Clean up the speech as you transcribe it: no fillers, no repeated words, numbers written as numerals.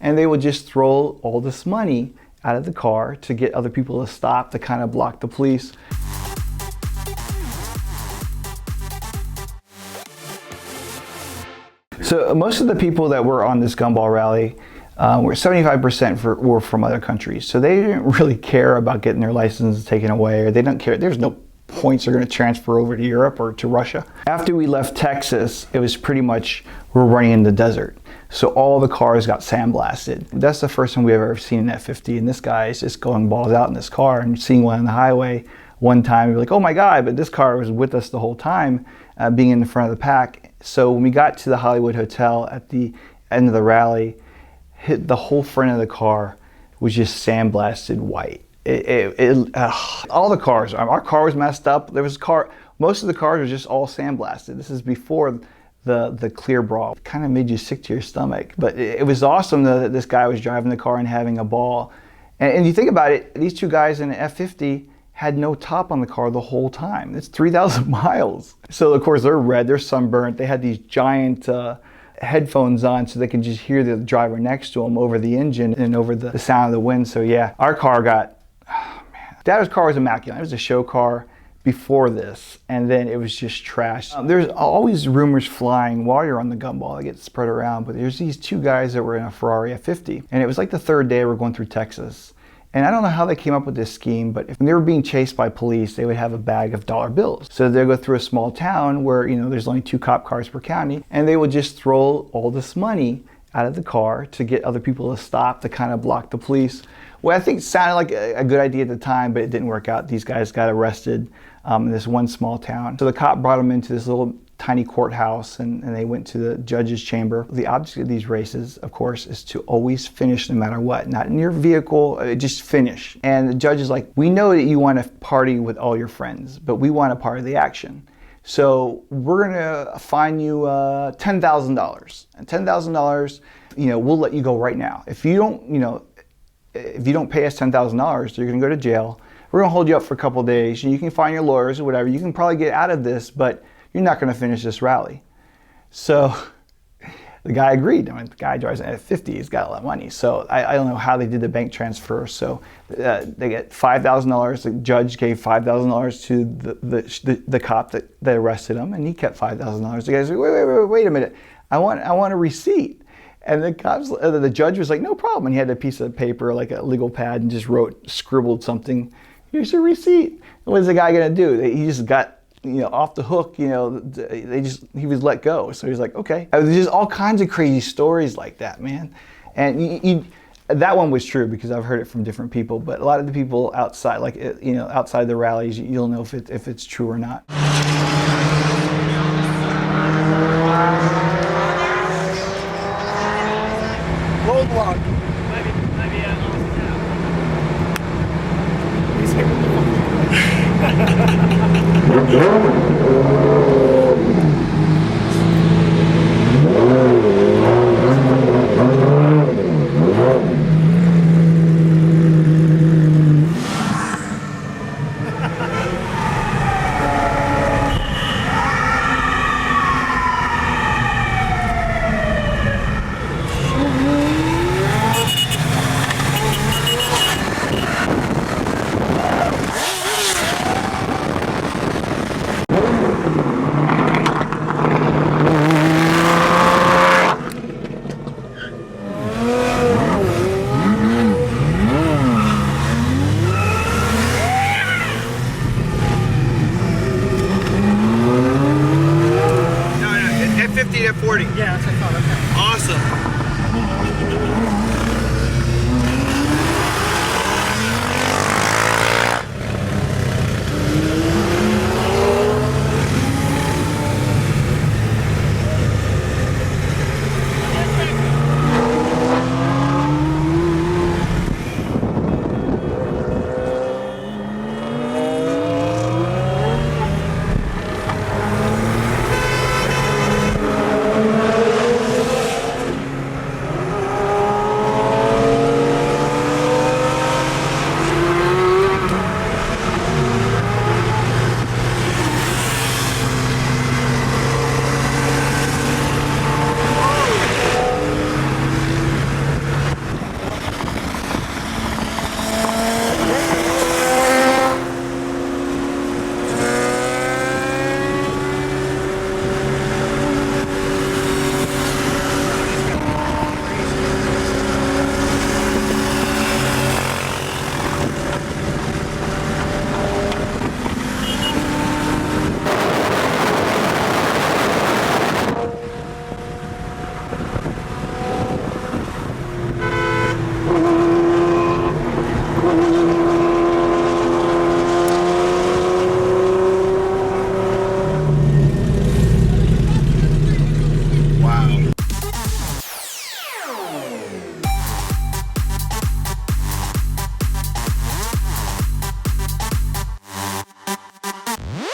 and they would just throw all this money out of the car to get other people to stop, to kind of block the police. So most of the people that were on this Gumball rally, were 75% were from other countries. So they didn't really care about getting their license taken away, or they don't care. There's no points are going to transfer over to Europe or to Russia. After we left Texas, it was pretty much, we're running in the desert. So all the cars got sandblasted. That's the first time we've ever seen an F50, and this guy is just going balls out in this car, and seeing one on the highway one time, we're like, oh my God, but this car was with us the whole time, being in the front of the pack. So when we got to the Hollywood Hotel at the end of the rally, the whole front of the car was just sandblasted white. All the cars, our car was messed up. Most of the cars were just all sandblasted. This is before the clear brawl. It kind of made you sick to your stomach, but it was awesome that this guy was driving the car and having a ball. And you think about it, these two guys in an F50 had no top on the car the whole time. It's 3,000 miles. So of course they're red, they're sunburnt. They had these giant headphones on so they could just hear the driver next to them over the engine and over the sound of the wind. So yeah, our car got, oh man. Dad's car was immaculate. It was a show car before this, and then it was just trash. There's always rumors flying while you're on the Gumball that get spread around, but there's these two guys that were in a Ferrari F50, and it was like the third day we're going through Texas. And I don't know how they came up with this scheme, but when they were being chased by police, they would have a bag of dollar bills. So they'd go through a small town where, you know, there's only 2 cop cars per county, and they would just throw all this money out of the car to get other people to stop, to kind of block the police. Well, I think it sounded like a good idea at the time, but it didn't work out. These guys got arrested in this one small town. So the cop brought them into this little tiny courthouse, and they went to the judge's chamber. The object of these races, of course, is to always finish no matter what. Not in your vehicle, just finish. And the judge is like, we know that you want to party with all your friends, but we want a part of the action. So we're gonna fine you $10,000. And $10,000, you know, we'll let you go right now. If you don't, you know, if you don't pay us $10,000, you're gonna go to jail. We're gonna hold you up for a couple of days, and you can find your lawyers or whatever. You can probably get out of this, but you're not going to finish this rally. So the guy agreed. I mean, the guy drives an F50, he's got a lot of money. So I don't know how they did the bank transfer. So they get $5,000. The judge gave $5,000 to the cop that arrested him, and he kept $5,000. The guy said, wait a minute. I want a receipt. And the judge was like, no problem. And he had a piece of paper, like a legal pad, and just scribbled something. Here's your receipt. What is the guy going to do? He just got, you know, off the hook, you know, he was let go. So he's like, okay. There's just all kinds of crazy stories like that, man. And that one was true because I've heard it from different people, but a lot of the people outside, like, you know, outside the rallies, you'll know if it's true or not. Roadblock. Maybe